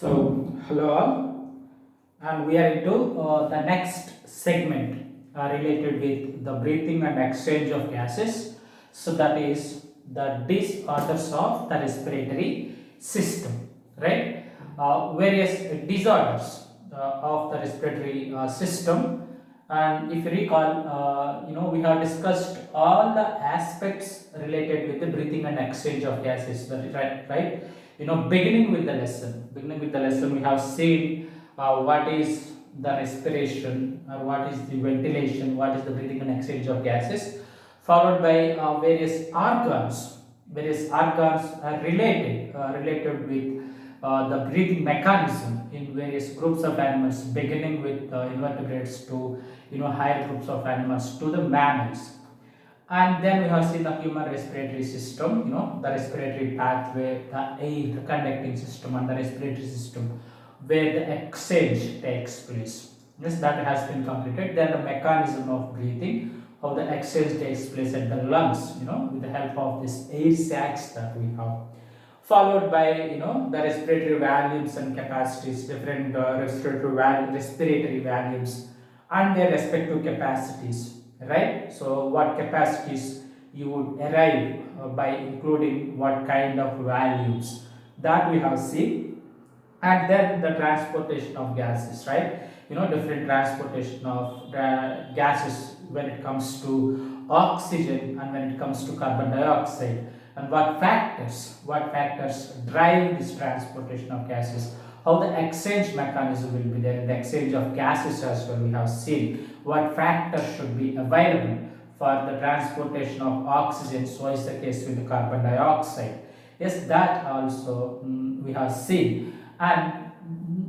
Hello all, and we are into the next segment related with the breathing and exchange of gases. So, that is the disorders of the respiratory system, right? Various disorders of the respiratory system, and if you recall, we have discussed all the aspects related with the breathing and exchange of gases, right? Beginning with the lesson, we have seen what is the respiration, or what is the ventilation, what is the breathing and exchange of gases, followed by various organs are related with the breathing mechanism in various groups of animals, beginning with invertebrates to higher groups of animals to the mammals. And then we have seen the human respiratory system, the respiratory pathway, the air, the conducting system, and the respiratory system where the exchange takes place. Yes, that has been completed. Then the mechanism of breathing, how the exchange takes place at the lungs, with the help of this air sacs that we have. Followed by the respiratory volumes and capacities, different respiratory volumes and their respective capacities, right? So what capacities you would arrive by including what kind of values, that we have seen. And then the transportation of gases, right? Different transportation of gases when it comes to oxygen and when it comes to carbon dioxide, and what factors drive this transportation of gases, how the exchange mechanism will be there in the exchange of gases as well. We have seen what factors should be available for the transportation of oxygen, so is the case with the carbon dioxide. Yes, that also we have seen. And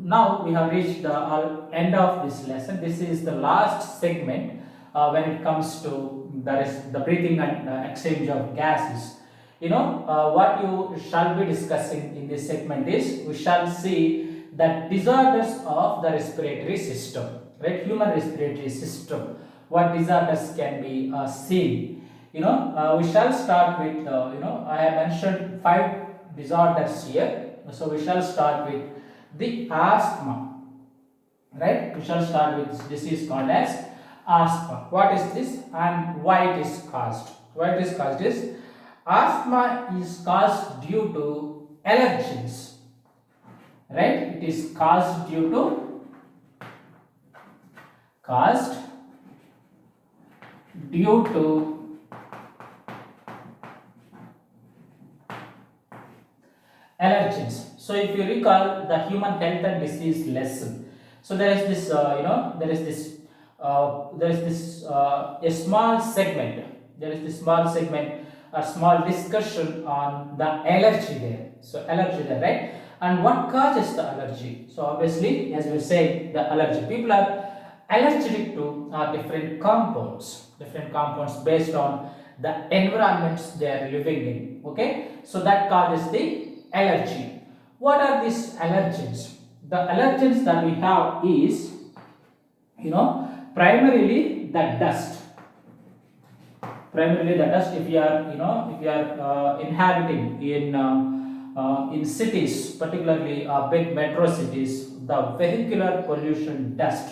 now we have reached the end of this lesson. This is the last segment when it comes to the breathing and exchange of gases. What you shall be discussing in this segment is, we shall see the disorders of the respiratory system, right? Human respiratory system. What disorders can be seen? We shall start with, I have mentioned 5 disorders here. So we shall start with the asthma, right? We shall start with this disease called as asthma. What is this and why it is caused? Why it is caused is, asthma is caused due to allergens, right? It is caused due to allergens. So if you recall the human health and disease lesson, so there is this a small segment, a small discussion on the allergy there. So allergy there, right? And what causes the allergy? So obviously, as we say, the allergy, people are allergic to different compounds based on the environments they are living in. Okay, so that causes the allergy. What are these allergens? The allergens that we have is, primarily the dust. If you are inhabiting in cities, particularly big metro cities, the vehicular pollution dust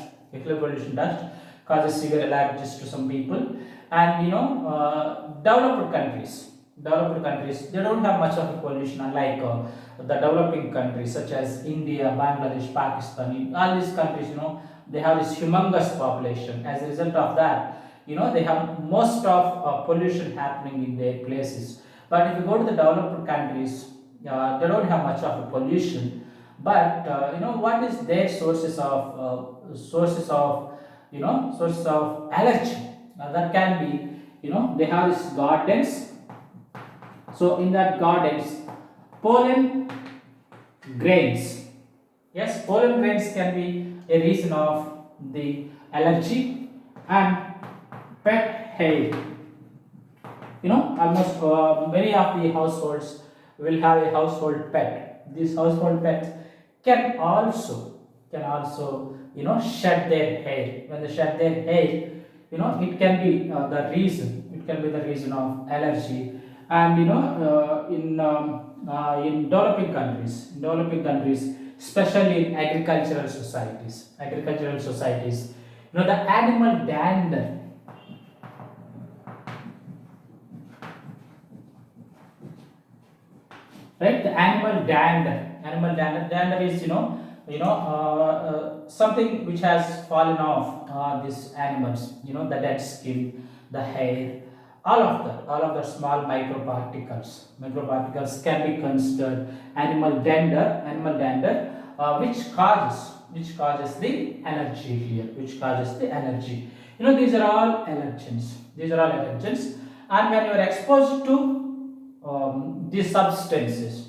causes severe allergies to some people. And developed countries, they don't have much of a pollution, unlike the developing countries such as India, Bangladesh, Pakistan. All these countries, they have this humongous population. As a result of that, they have most of pollution happening in their places. But if you go to the developed countries, they don't have much of a pollution. But what is their sources of allergy? That can be, they have these gardens. So in that gardens, pollen grains. Yes, pollen grains can be a reason of the allergy. And pet hair. Almost many of the households will have a household pet. These household pets can also shed their hair. When they shed their hair, it can be the reason. It can be the reason of allergy. And in developing countries, especially in agricultural societies. Agricultural societies, the animal dander, right? The animal dander is something which has fallen off these animals. The dead skin, the hair, all of the small microparticles can be considered animal dander, which causes the allergy here, which causes the allergy. These are all allergens, and when you are exposed to these substances,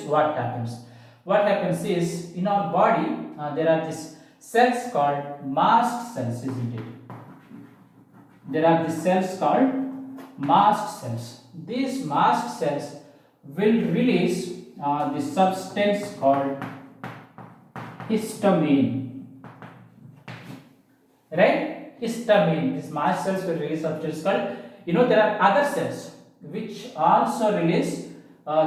what happens? What happens is, in our body there are these cells called mast cells, isn't it? There are these cells called mast cells. These mast cells will release the substance called histamine, right? Histamine. These mast cells will release substance called, there are other cells which also release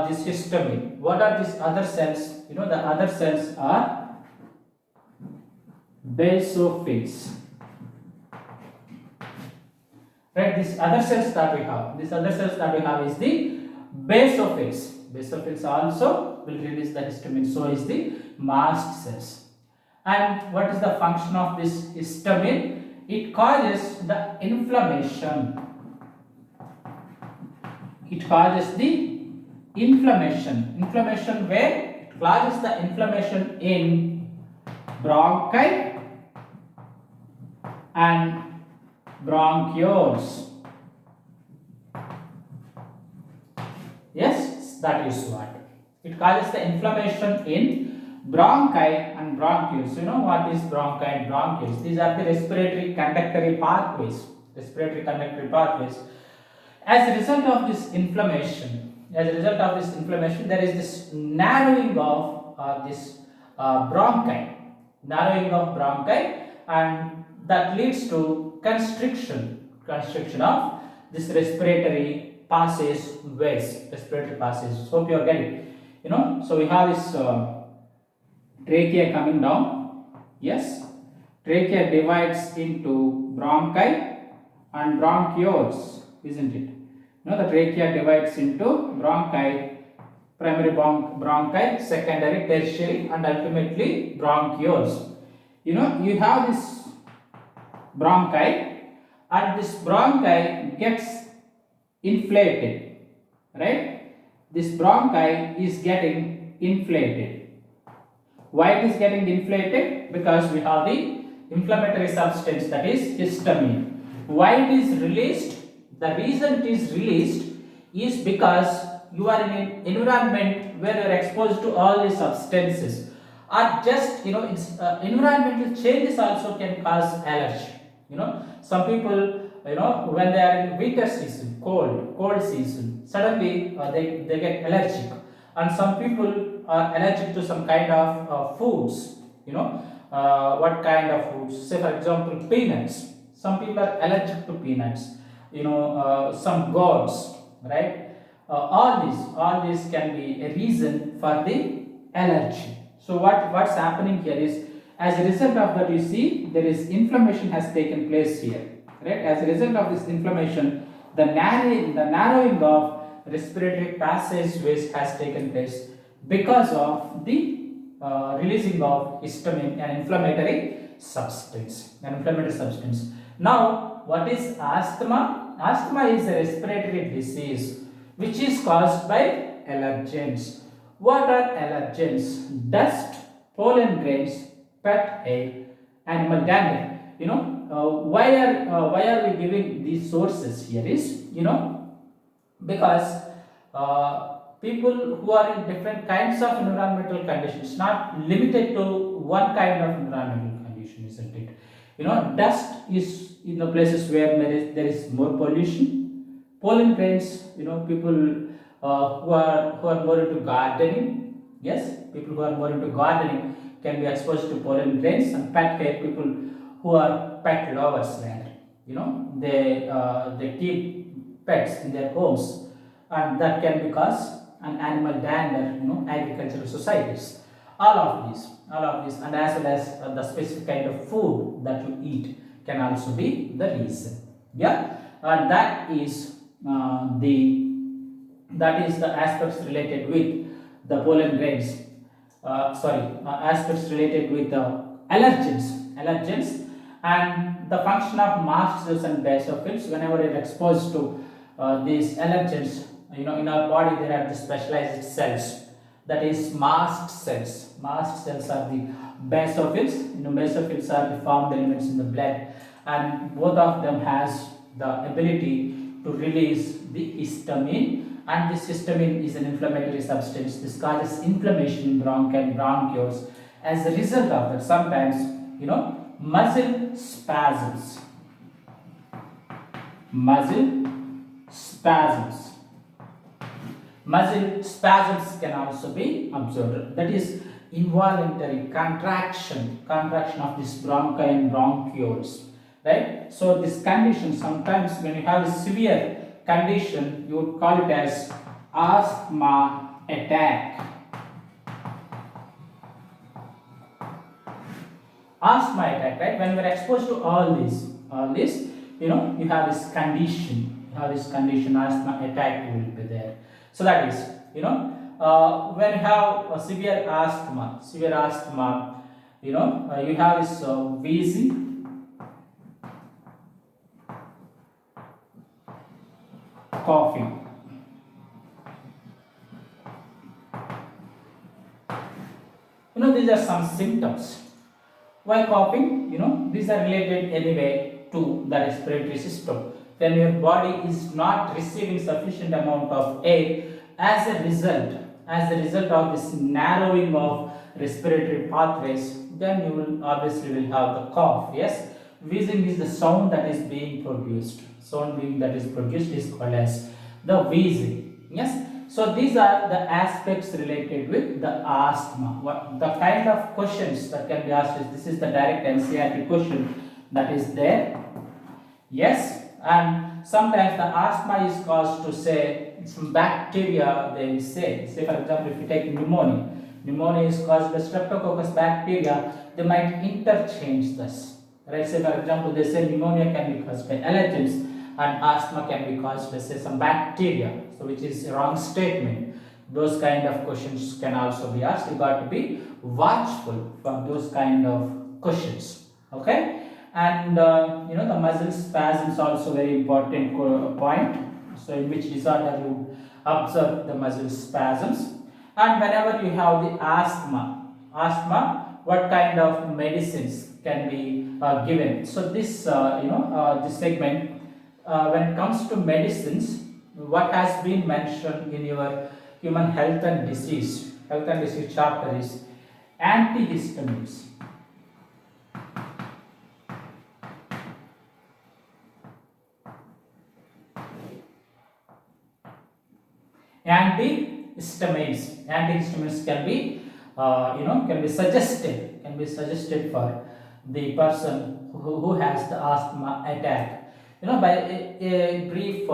this histamine. What are these other cells? The other cells are basophils, right? These other cells that we have is the basophils. Basophils also will release the histamine, so is the mast cells. And what is the function of this histamine? It causes the inflammation. It causes the inflammation where it causes the inflammation in bronchi and bronchioles. Yes, that is what it causes, the inflammation in bronchi and bronchioles. What is bronchi and bronchioles? These are the respiratory conductory pathways. As a result of this inflammation, there is this narrowing of this bronchi, and that leads to constriction of this respiratory passageways. Hope you are getting. So we have this trachea coming down. Yes, trachea divides into bronchi and bronchioles, isn't it? The trachea divides into bronchi, primary bronchi, secondary, tertiary, and ultimately bronchioles. You have this bronchi, and this bronchi gets inflated, right? This bronchi is getting inflated. Why it is getting inflated? Because we have the inflammatory substance, that is histamine. Why it is released? The reason it is released is because you are in an environment where you are exposed to all these substances, or just it's environmental changes also can cause allergy. Some people, when they are in winter season, cold season, suddenly they get allergic, and some people are allergic to some kind of foods. What kind of foods? Say for example peanuts. Some people are allergic to peanuts. Some gods, right? All these can be a reason for the allergy. So what's happening here is, as a result of that, you see there is inflammation has taken place here, right? As a result of this inflammation, the narrowing of respiratory passageways has taken place because of the releasing of histamine, an inflammatory substance. Now, what is asthma? Asthma is a respiratory disease which is caused by allergens. What are allergens? Dust, pollen grains, pet hair, animal dander. Why are we giving these sources here is, because people who are in different kinds of environmental conditions, not limited to one kind of environmental condition, isn't it? Dust is in the places where there is more pollution. Pollen grains, people who are more into gardening. Yes, people who are more into gardening can be exposed to pollen grains. And pet hair, people who are pet lovers, rather. They keep pets in their homes, and that can be cause an animal dander. Agricultural societies. all of these, and as well as the specific kind of food that you eat can also be the reason. Yeah, and that is the aspects related with the pollen grains. Aspects related with the allergens, and the function of mast cells and basophils. Whenever you're exposed to these allergens, in our body there are the specialized cells, that is mast cells. Mast cells are the basophils. Basophils are the formed elements in the blood, and both of them has the ability to release the histamine, and this histamine is an inflammatory substance. This causes inflammation in bronchioles. As a result of that, sometimes muscle spasms muscle spasms muscle spasms can also be observed. That is involuntary contraction of this bronchi and bronchioles, right? So this condition, sometimes when you have a severe condition, you would call it as asthma attack. Asthma attack, right? When we are exposed to all this, you have this condition. Asthma attack will be there. So that is, when you have a severe asthma, you have this wheezing, coughing. These are some symptoms. Why coughing? These are related anyway to the respiratory system. When your body is not receiving sufficient amount of air, as a result of this narrowing of respiratory pathways, then you will obviously have the cough. Yes, wheezing is the sound that is being produced. Is called as the wheezing. Yes. So these are the aspects related with the asthma. The kind of questions that can be asked is, this is the direct NCERT question that is there. Yes, and sometimes the asthma is caused to say some bacteria. They will say for example, if you take pneumonia is caused by streptococcus bacteria. They might interchange this. Right? Say for example, they say pneumonia can be caused by allergens, and asthma can be caused by say some bacteria, so which is a wrong statement. Those kind of questions can also be asked. You got to be watchful for those kind of questions. Okay, and the muscle spasms also very important point. So in which disorder you observe the muscle spasms, and whenever you have the asthma, what kind of medicines can be given. So this this segment. When it comes to medicines, what has been mentioned in your human health and disease chapter is antihistamines. Antihistamines can be suggested for the person who has the asthma attack. By a brief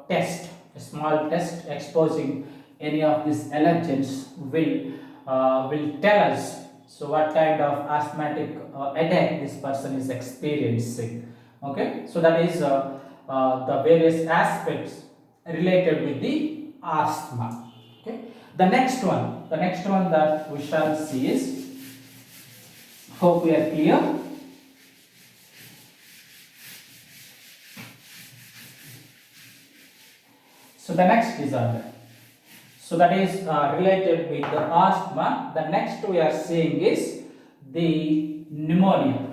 test, a small test exposing any of these allergens will tell us so what kind of asthmatic attack this person is experiencing. Okay, so that is the various aspects related with the asthma. Okay, the next one that we shall see is, hope we are clear. So the next disorder, so that is related with the asthma. The next we are seeing is the pneumonia.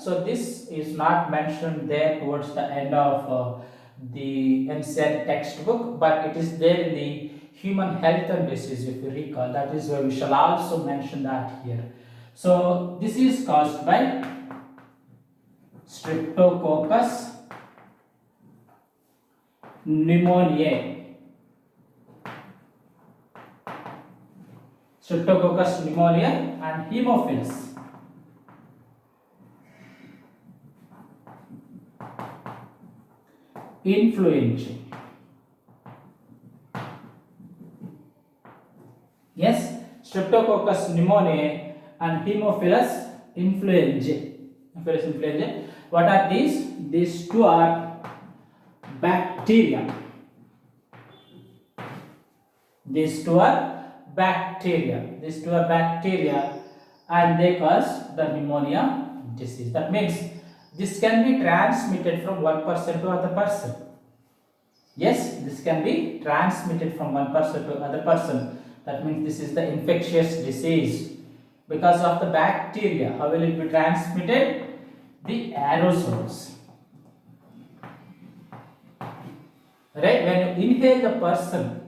So this is not mentioned there towards the end of the NCERT textbook, but it is there in the human health and disease, if you recall. That is where we shall also mention that here. So this is caused by streptococcus pneumoniae. Streptococcus pneumoniae and hemophilus. Influenza. Yes, Streptococcus pneumoniae, and Haemophilus influenzae. Haemophilus influenzae. What are these? These two are bacteria. These two are bacteria. These two are bacteria, and they cause the pneumonia disease. That means this can be transmitted from one person to other person. Yes, this can be transmitted from one person to other person. That means this is the infectious disease. Because of the bacteria, how will it be transmitted? The aerosols. Right? When you inhale the person,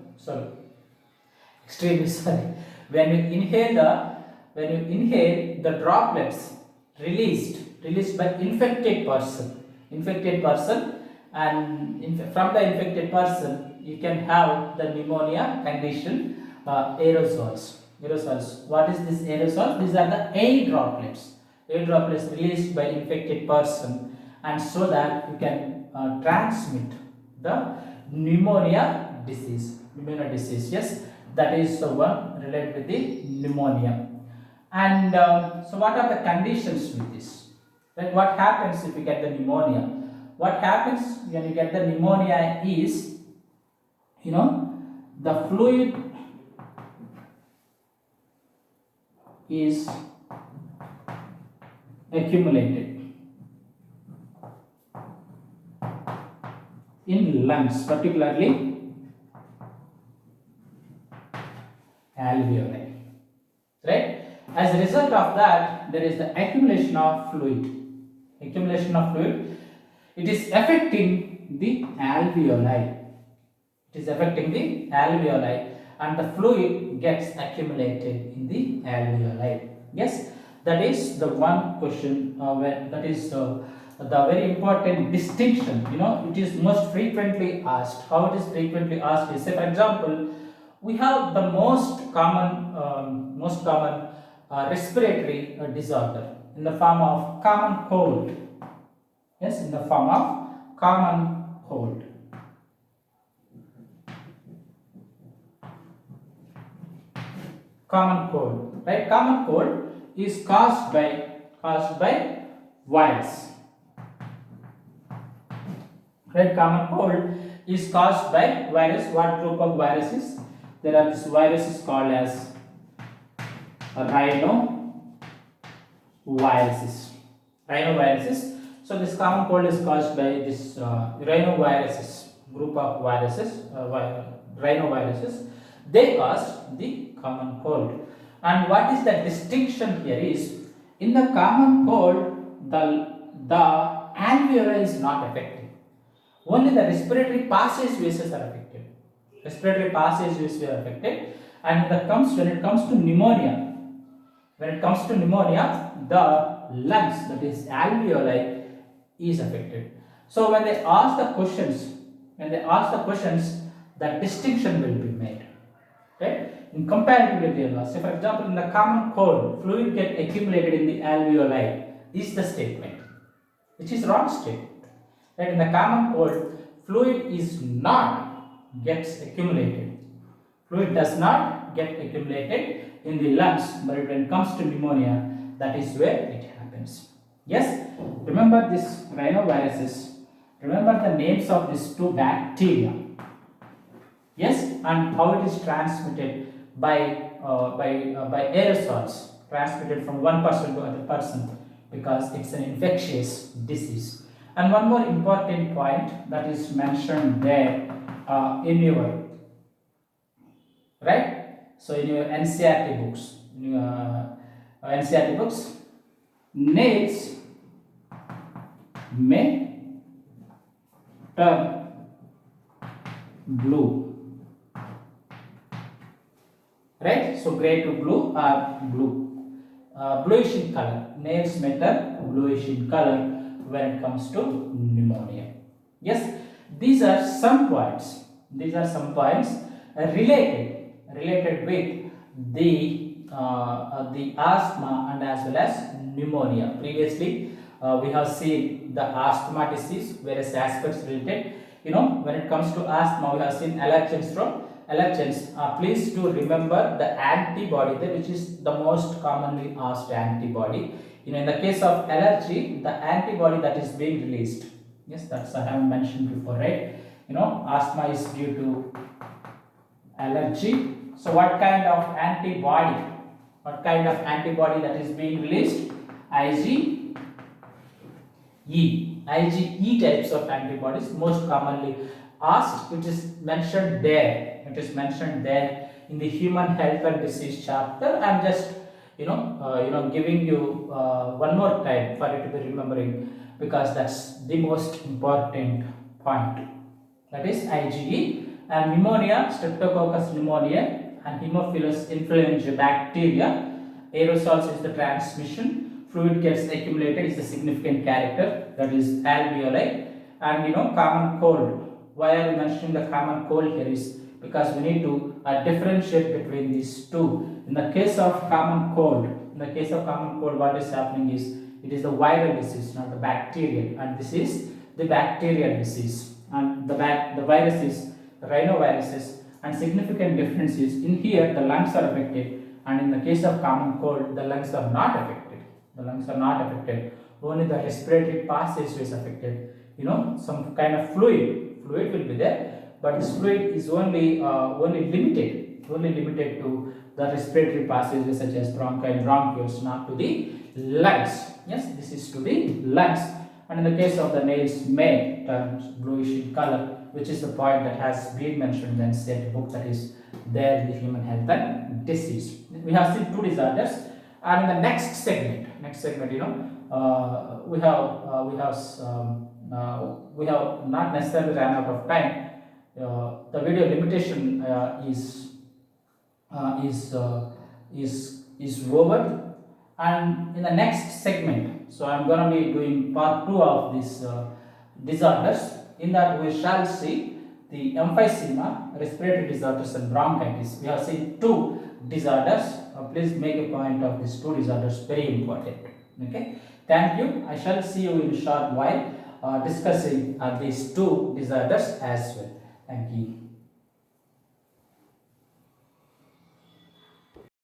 extremely sorry. When you inhale the droplets released by infected person, and from the infected person you can have the pneumonia condition. Aerosols. What is this aerosol? These are the air droplets released by infected person, and so that you can transmit the pneumonia disease. Yes, that is the one related with the pneumonia. And so what are the conditions with this? Like what happens if you get the pneumonia? What happens when you get the pneumonia is, the fluid is accumulated in lungs, particularly alveoli. Right? As a result of that, there is the accumulation of fluid. It is affecting the alveoli. And the fluid gets accumulated in the alveoli. Yes, that is the one question. That is the very important distinction. It is most frequently asked. How it is frequently asked is, say for example, we have the most common respiratory disorder in the form of common cold. Yes, in the form of common cold. Common cold, right? Common cold is caused by virus. Right? Common cold is caused by virus. What group of viruses? There are this viruses called as rhinoviruses. So this common cold is caused by this rhinoviruses, group of viruses, rhinoviruses. They cause the common cold. And what is the distinction here is, in the common cold, the alveoli is not affected. Only the respiratory passageways are affected. And when it comes to pneumonia, the lungs, that is alveoli, is affected. So when they ask the questions, the distinction will be made. Right? In comparatively real loss. Say for example, in the common cold, fluid get accumulated in the alveoli is the statement, which is wrong statement. Right? In the common cold, fluid is not gets accumulated. Fluid does not get accumulated in the lungs, but when it comes to pneumonia, that is where it happens. Yes, remember this rhinoviruses. Remember the names of these two bacteria. Yes, and how it is transmitted by aerosols, transmitted from one person to other person, because it's an infectious disease. And one more important point that is mentioned there in your So in your NCRT books, nails may turn blue. Right? So gray to blue are blue. Bluish in color. Nails may turn bluish in color when it comes to pneumonia. Yes, these are some points. Related with the asthma and as well as pneumonia. Previously, we have seen the asthma disease, various aspects related. When it comes to asthma, we have seen allergens from allergens, please do remember the antibody there, which is the most commonly asked antibody. In the case of allergy, the antibody that is being released. Yes, that's I have mentioned before, right? Asthma is due to allergy. So what kind of antibody? What kind of antibody that is being released? IgE. IgE types of antibodies most commonly asked. It is mentioned there. It is mentioned there in the human health and disease chapter. I am just giving you one more time for you to be remembering, because that's the most important point. That is IgE. And pneumonia, streptococcus pneumonia, and Haemophilus influenzae bacteria. Aerosols is the transmission. Fluid gets accumulated is the significant character, that is alveoli. And common cold. Why are we mentioning the common cold here is because we need to differentiate between these two. In the case of common cold, what is happening is it is the viral disease, not the bacterial, and this is the bacterial disease, and the virus is rhinoviruses, and significant difference is in here the lungs are affected, and in the case of common cold the lungs are not affected. Only the respiratory passage is affected. Some kind of fluid will be there, but this fluid is only limited to the respiratory passages such as bronchi and bronchioles, not to the lungs. Yes, this is to the lungs. And in the case of the nails may turn bluish in color, which is the point that has been mentioned in the book that is there in the human health and disease. We have seen two disorders, and in the next segment, we have not necessarily ran out of time. The video limitation is over, and in the next segment, so I'm going to be doing part 2 of these disorders. In that we shall see the emphysema, respiratory disorders, and bronchitis. We have seen two disorders. Please make a point of these two disorders, very important. Okay, thank you. I shall see you in a short while discussing these two disorders as well. Thank you.